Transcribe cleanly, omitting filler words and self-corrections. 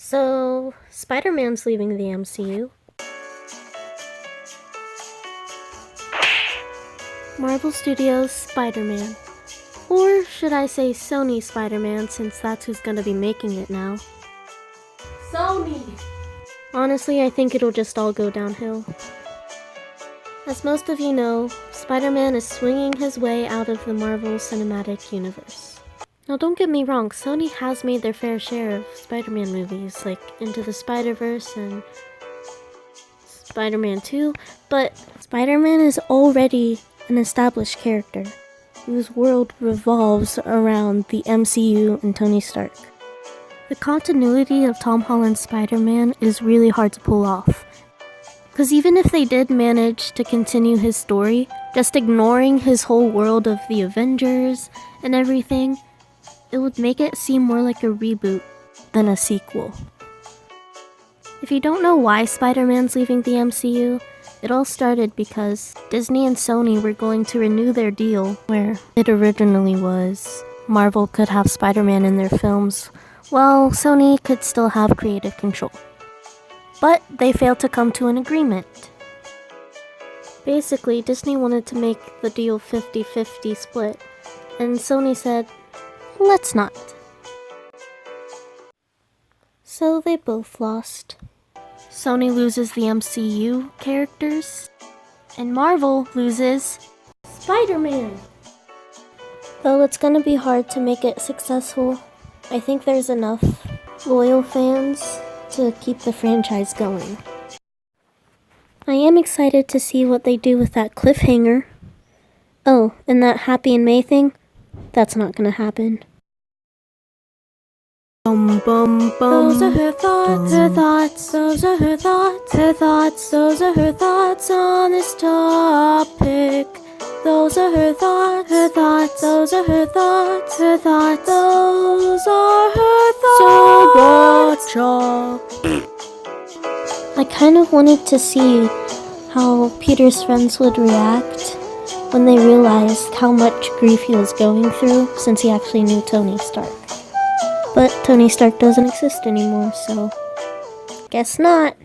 So, Spider-Man's leaving the MCU. Marvel Studios Spider-Man. Or should I say Sony Spider-Man, since that's who's gonna be making it now. Sony! Honestly, I think it'll just all go downhill. As most of you know, Spider-Man is swinging his way out of the Marvel Cinematic Universe. Now don't get me wrong, Sony has made their fair share of Spider-Man movies, like Into the Spider-Verse and Spider-Man 2, but Spider-Man is already an established character whose world revolves around the MCU and Tony Stark. The continuity of Tom Holland's Spider-Man is really hard to pull off. Because even if they did manage to continue his story, just ignoring his whole world of the Avengers and everything, it would make it seem more like a reboot than a sequel. If you don't know why Spider-Man's leaving the MCU, it all started because Disney and Sony were going to renew their deal where it originally was Marvel could have Spider-Man in their films, while Sony could still have creative control. But they failed to come to an agreement. Basically, Disney wanted to make the deal 50-50 split, and Sony said, let's not. So they both lost. Sony loses the MCU characters, and Marvel loses Spider-Man. Though it's gonna be hard to make it successful, I think there's enough loyal fans to keep the franchise going. I am excited to see what they do with that cliffhanger. Oh, and that Happy and May thing? That's not gonna happen. Bum bum bum. Those are her thoughts, those are her thoughts, those are her thoughts on this topic. Those are her thoughts, those are her thoughts, those are her thoughts. Siracha. I kind of wanted to see how Peter's friends would react when they realized how much grief he was going through since he actually knew Tony Stark. But Tony Stark doesn't exist anymore, so guess not.